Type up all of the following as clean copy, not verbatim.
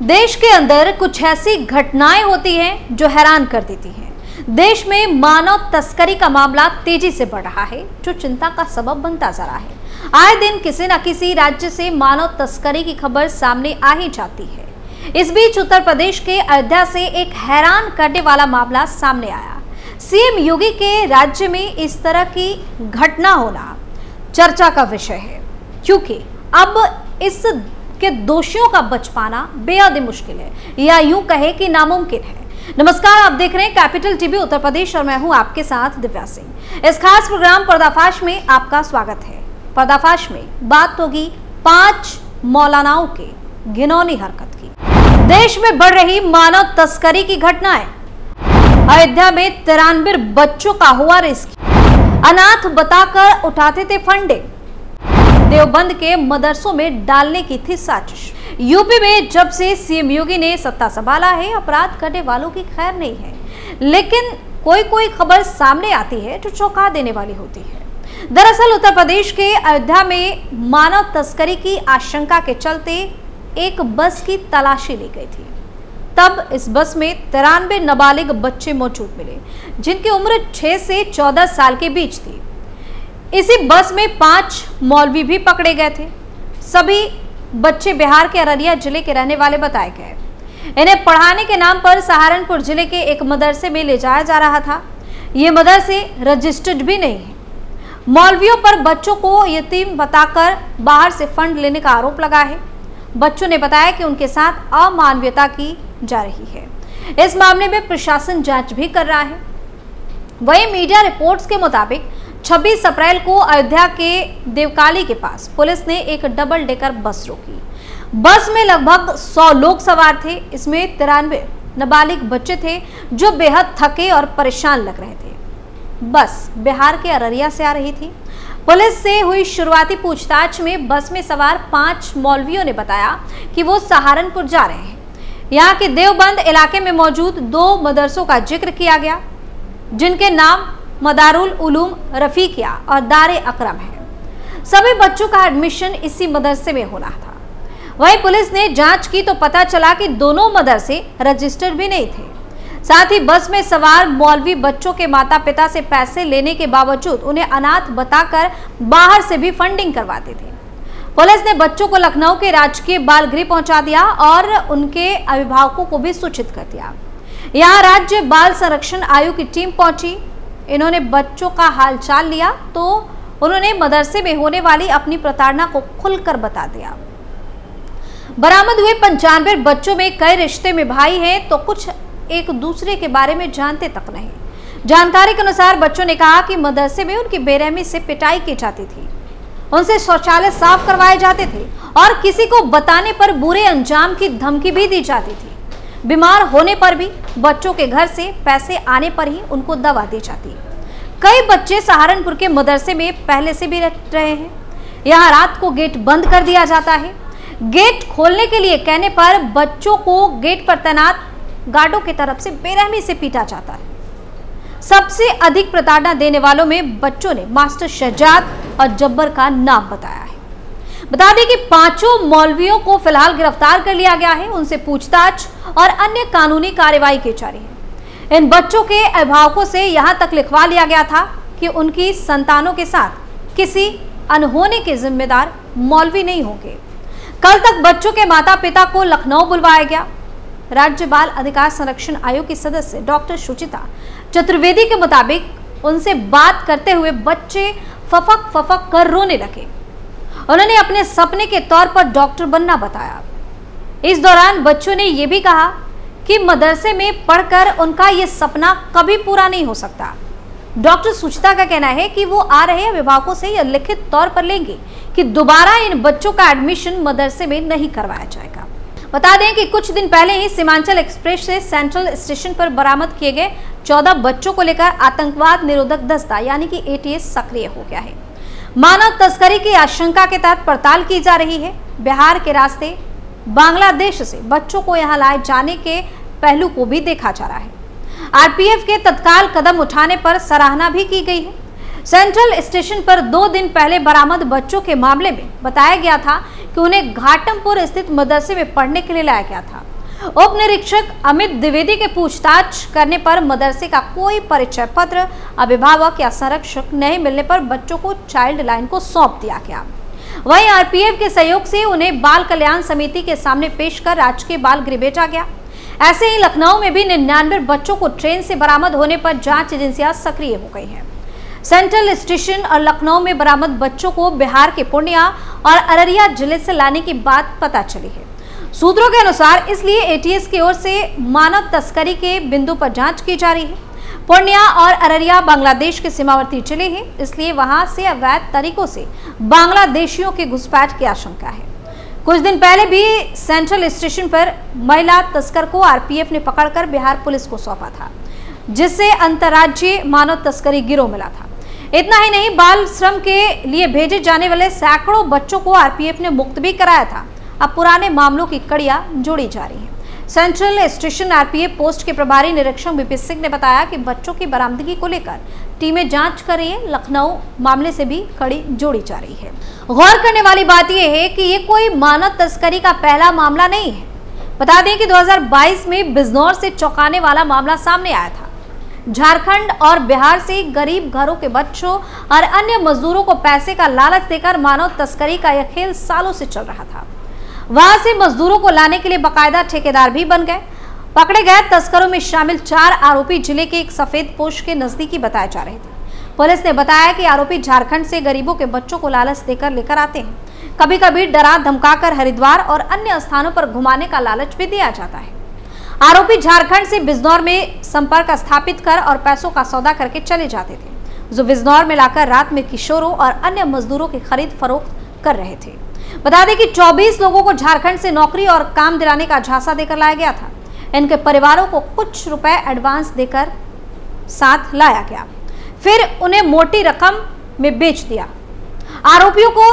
देश के अंदर कुछ ऐसी घटनाएं होती हैं जो हैरान कर देती हैं। देश में मानव तस्करी का मामला तेजी से बढ़ रहा है, जो चिंता का सबब बनता जा रहा है। आए दिन किसी न किसी राज्य से मानव तस्करी की खबर सामने आ ही जाती है। इस बीच उत्तर प्रदेश के अयोध्या से एक हैरान करने वाला मामला सामने आया। सीएम योगी के राज्य में इस तरह की घटना होना चर्चा का विषय है, क्योंकि अब इस के दोषियों का बच पाना बेहद मुश्किल है, या यूं कहे कि नामुमकिन है। नमस्कार, आप देख रहे हैं कैपिटल टीवी उत्तर प्रदेश और मैं हूं आपके साथ दिव्या सिंह। इस खास प्रोग्राम पर्दाफाश में आपका स्वागत है। पर्दाफाश में बात होगी 5 मौलानाओं के घिनौनी हरकत की। देश में बढ़ रही मानव तस्करी की घटनाएं। अयोध्या में 93 बच्चों का हुआ रेस्क्यू। अनाथ बताकर उठाते थे फंडे। देवबंद के मदरसों में डालने की थी साजिश। यूपी में जब से सीएम योगी ने सत्ता संभाला है, अपराध करने वालों की खैर नहीं है, लेकिन कोई खबर सामने आती है जो चौंका देने वाली होती है। दरअसल उत्तर प्रदेश के अयोध्या में मानव तस्करी की आशंका के चलते एक बस की तलाशी ली गई थी। तब इस बस में 93 नाबालिग बच्चे मौजूद मिले, जिनकी उम्र 6 से 14 साल के बीच थी। इसी बस में 5 मौलवी भी पकड़े गए थे। सभी बच्चे बिहार के अररिया जिले के रहने वाले बताए गए। इन्हें पढ़ाने के नाम पर सहारनपुर जिले के एक मदरसे में ले जाया जा रहा था। ये मदरसे रजिस्टर्ड भी नहीं है। मौलवियों पर बच्चों को यतीम बताकर बाहर से फंड लेने का आरोप लगा है। बच्चों ने बताया कि उनके साथ अमानवीयता की जा रही है। इस मामले में प्रशासन जांच भी कर रहा है। वहीं मीडिया रिपोर्ट्स के मुताबिक 26 अप्रैल को अयोध्या के देवकाली के पास पुलिस ने एक डबल डेकर बस रोकी। बस में लगभग 100 लोग सवार थे। इसमें 93 नाबालिग बच्चे थे जो बेहद थके और परेशान लग रहे थे। बस बिहार के अररिया से आ रही थी। पुलिस से हुई शुरुआती पूछताछ में बस में सवार 5 मौलवियों ने बताया कि वो सहारनपुर जा रहे हैं। यहाँ के देवबंद इलाके में मौजूद 2 मदरसों का जिक्र किया गया, जिनके नाम मदारुल उलूम रफीकिया और दारे अकरम है। सभी बच्चों का एडमिशन इसी मदरसे में होना था। वहीं पुलिस ने जांच की तो पता चला कि दोनों मदरसे रजिस्टर्ड भी नहीं थे। साथ ही बस में सवार मौलवी बच्चों के माता पिता से पैसे लेने के बावजूद उन्हें अनाथ बताकर बाहर से भी फंडिंग करवाते थे। पुलिस ने बच्चों को लखनऊ के राजकीय बाल गृह पहुंचा दिया और उनके अभिभावकों को भी सूचित कर दिया। यहाँ राज्य बाल संरक्षण आयोग की टीम पहुंची। इन्होंने बच्चों का हालचाल लिया तो उन्होंने मदरसे में होने वाली अपनी प्रताड़ना को खुलकर बता दिया। बरामद हुए 95 बच्चों में कई रिश्ते में भाई हैं तो कुछ एक दूसरे के बारे में जानते तक नहीं। जानकारी के अनुसार बच्चों ने कहा कि मदरसे में उनकी बेरहमी से पिटाई की जाती थी, उनसे शौचालय साफ करवाए जाते थे और किसी को बताने पर बुरे अंजाम की धमकी भी दी जाती थी। बीमार होने पर भी बच्चों के घर से पैसे आने पर ही उनको दवा दी जाती। कई बच्चे सहारनपुर के मदरसे में पहले से भी रह रहे हैं। यहाँ रात को गेट बंद कर दिया जाता है। गेट खोलने के लिए कहने पर बच्चों को गेट पर तैनात गार्डों की तरफ से बेरहमी से पीटा जाता है। सबसे अधिक प्रताड़ना देने वालों में बच्चों ने मास्टर शहजाद और जब्बर का नाम बताया है। बता दें कि 5 मौलवियों को फिलहाल गिरफ्तार कर लिया गया है। उनसे पूछताछ और अन्य कानूनी कार्रवाई की जा रही है। इन बच्चों के अभिभावकों से यहां तक लिखवा लिया गया था कि उनकी संतानों के साथ किसी अनहोनी के जिम्मेदार मौलवी नहीं होंगे। कल तक बच्चों के माता पिता को लखनऊ बुलवाया गया। राज्य बाल अधिकार संरक्षण आयोग की सदस्य डॉक्टर सुचिता चतुर्वेदी के मुताबिक उनसे बात करते हुए बच्चे फफक कर रोने लगे। उन्होंने अपने सपने के तौर पर डॉक्टर बनना बताया। इस दौरान बच्चों ने यह भी कहा कि मदरसे में पढ़कर उनका यह सपना कभी पूरा नहीं हो सकता। डॉक्टर सुचिता का कहना है कि वो आ रहे अभिभावकों से यह लिखित तौर पर लेंगे कि दोबारा इन बच्चों का एडमिशन मदरसे में नहीं करवाया जाएगा। बता दें कि कुछ दिन पहले ही सीमांचल एक्सप्रेस से सेंट्रल स्टेशन पर बरामद किए गए 14 बच्चों को लेकर आतंकवाद निरोधक दस्ता यानी कि ATS सक्रिय हो गया है। मानव तस्करी की आशंका के तहत पड़ताल की जा रही है। बिहार के रास्ते बांग्लादेश से बच्चों को यहां लाए जाने के पहलू को भी देखा जा रहा है। आरपीएफ के तत्काल कदम उठाने पर सराहना भी की गई है। सेंट्रल स्टेशन पर 2 दिन पहले बरामद बच्चों के मामले में बताया गया था कि उन्हें घाटमपुर स्थित मदरसे में पढ़ने के लिए लाया गया था। उप निरीक्षक अमित द्विवेदी के पूछताछ करने पर मदरसे का कोई परिचय पत्र, अभिभावक या संरक्षक नहीं मिलने पर बच्चों को चाइल्ड लाइन को सौंप दिया गया। वहीं आरपीएफ के सहयोग से उन्हें बाल कल्याण समिति के सामने पेश कर राजकीय बाल गृह भेजा गया। ऐसे ही लखनऊ में भी 99 बच्चों को ट्रेन से बरामद होने पर जांच एजेंसियां सक्रिय हो गई हैं। सेंट्रल स्टेशन और लखनऊ में बरामद बच्चों को बिहार के पूर्णिया और अररिया जिले से लाने की बात पता चली है। सूत्रों के अनुसार इसलिए एटीएस की ओर से मानव तस्करी के बिंदु पर जांच की जा रही है। पूर्णिया और अररिया बांग्लादेश के सीमावर्ती जिले हैं, इसलिए वहां से अवैध तरीकों से बांग्लादेशियों के घुसपैठ की आशंका है। कुछ दिन पहले भी सेंट्रल स्टेशन पर महिला तस्कर को आरपीएफ ने पकड़कर बिहार पुलिस को सौंपा था, जिससे अंतर्राज्यीय मानव तस्करी गिरोह मिला था। इतना ही नहीं, बाल श्रम के लिए भेजे जाने वाले सैकड़ों बच्चों को आरपीएफ ने मुक्त भी कराया था। अब पुराने मामलों की कड़ियां जोड़ी जा रही हैं। सेंट्रल स्टेशन आरपीएफ पोस्ट के प्रभारी निरीक्षक बीपी सिंह ने बताया कि बच्चों की बरामदगी को लेकर टीमें जांच कर रही है। लखनऊ मामले से भी कड़ी जोड़ी जा रही है। गौर करने वाली बात यह है कि ये कोई मानव तस्करी का पहला मामला नहीं है। बता दें कि 2022 में बिजनौर से चौंकाने वाला मामला सामने आया था। झारखंड और बिहार से गरीब घरों के बच्चों और अन्य मजदूरों को पैसे का लालच देकर मानव तस्करी का यह खेल सालों से चल रहा था। वहां से मजदूरों को लाने के लिए बाकायदा ठेकेदार भी बन गए। पकड़े गए तस्करों में शामिल 4 आरोपी जिले के एक सफेद पोश के नजदीकी बताए जा रहे थे। पुलिस ने बताया कि आरोपी झारखंड से गरीबों के बच्चों को लालच देकर लेकर आते हैं। कभी कभी डरा धमकाकर हरिद्वार और अन्य स्थानों पर घुमाने का लालच भी दिया जाता है। आरोपी झारखंड से बिजनौर में संपर्क स्थापित कर और पैसों का सौदा करके चले जाते थे, जो बिजनौर में लाकर रात में किशोरों और अन्य मजदूरों की खरीद फरोख्त कर रहे थे। बता दें कि 24 लोगों को झारखंड से नौकरी और काम दिलाने का झांसा देकर लाया गया था। इनके परिवारों को कुछ रुपए एडवांस देकर साथ लाया गया, फिर उन्हें मोटी रकम में बेच दिया। आरोपियों को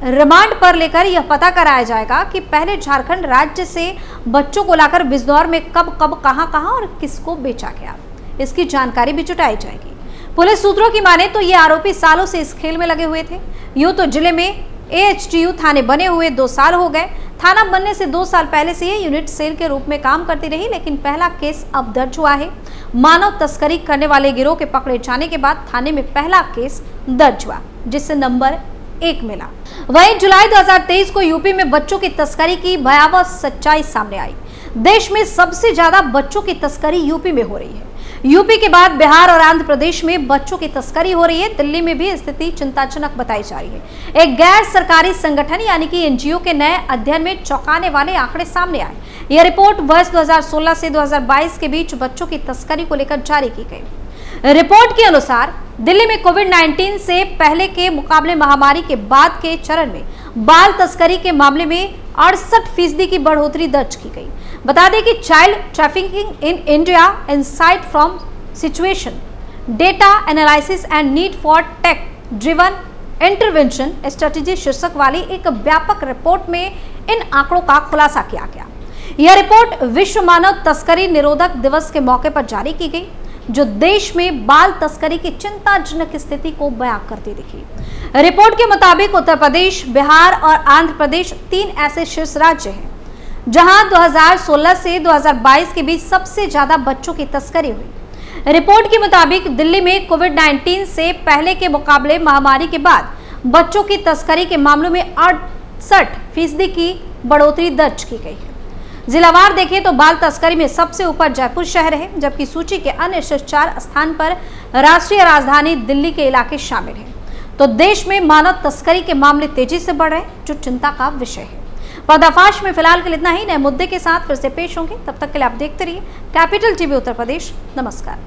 रिमांड पर लेकर यह पता कराया जाएगा कि पहले झारखंड राज्य से बच्चों को लाकर बिजनौर में कब कब कहां और किसको बेचा गया, इसकी जानकारी भी जुटाई जाएगी। पुलिस सूत्रों की माने तो ये आरोपी सालों से इस खेल में लगे हुए थे। यूं तो जिले में एएचटीयू थाने बने हुए 2 साल हो गए। थाना बनने से 2 साल पहले से ये यूनिट सेल के रूप में काम करती रही, लेकिन पहला केस अब दर्ज हुआ है। मानव तस्करी करने वाले गिरोह के पकड़े जाने के बाद थाने में पहला केस दर्ज हुआ, जिससे नंबर 1 मिला। वहीं जुलाई 2023 को यूपी में बच्चों की तस्करी की भयावह सच्चाई सामने आई। देश में सबसे ज्यादा बच्चों की तस्करी यूपी में हो रही है। यूपी के बाद बिहार और आंध्र प्रदेश में बच्चों की तस्करी हो रही है। दिल्ली में भी स्थिति चिंताजनक बताई जा रही है। एक गैर सरकारी संगठन यानी कि एनजीओ के नए अध्ययन में चौंकाने वाले आंकड़े सामने आए। यह रिपोर्ट वर्ष 2016 से 2022 के बीच बच्चों की तस्करी को लेकर जारी की गई। रिपोर्ट के अनुसार दिल्ली में कोविड-19 से पहले के मुकाबले महामारी के बाद के चरण में बाल तस्करी के मामले में 68% की बढ़ोतरी दर्ज की गई। बता दें कि child trafficking in India insight from situation data analysis and need for tech driven intervention strategy शीर्षक वाली एक व्यापक रिपोर्ट में इन आंकड़ों का खुलासा किया गया। यह रिपोर्ट विश्व मानव तस्करी निरोधक दिवस के मौके पर जारी की गई, जो देश में बाल तस्करी की चिंताजनक स्थिति को बयां करती दिखी। रिपोर्ट के मुताबिक उत्तर प्रदेश, बिहार और आंध्र प्रदेश 3 ऐसे शीर्ष राज्य हैं जहां 2016 से 2022 के बीच सबसे ज्यादा बच्चों की तस्करी हुई। रिपोर्ट के मुताबिक दिल्ली में कोविड-19 से पहले के मुकाबले महामारी के बाद बच्चों की तस्करी के मामलों में 68% की बढ़ोतरी दर्ज की गई है। जिलावार देखें तो बाल तस्करी में सबसे ऊपर जयपुर शहर है, जबकि सूची के अन्य शीर्ष 4 स्थान पर राष्ट्रीय राजधानी दिल्ली के इलाके शामिल हैं। तो देश में मानव तस्करी के मामले तेजी से बढ़ रहे हैं, जो चिंता का विषय है। पर्दाफाश में फिलहाल के लिए इतना ही। नए मुद्दे के साथ फिर से पेश होंगे, तब तक के लिए आप देखते रहिए कैपिटल टीवी उत्तर प्रदेश। नमस्कार।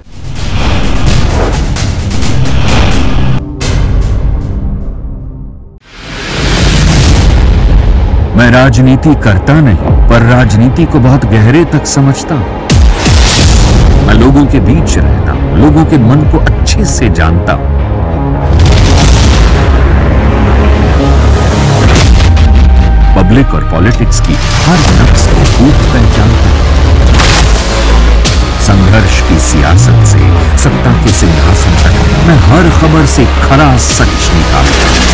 मैं राजनीति करता नहीं, पर राजनीति को बहुत गहरे तक समझता हूं। मैं लोगों के बीच रहता हूं, लोगों के मन को अच्छे से जानता हूं। पब्लिक और पॉलिटिक्स की हर नब्ज को खूब पहचानता हूं। संघर्ष की सियासत से सत्ता के सिंहासन तक मैं हर खबर से खरा सच निकालता हूं।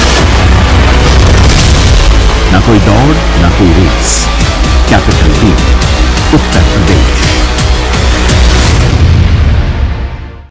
ना कोई दौड़, ना कोई रेस,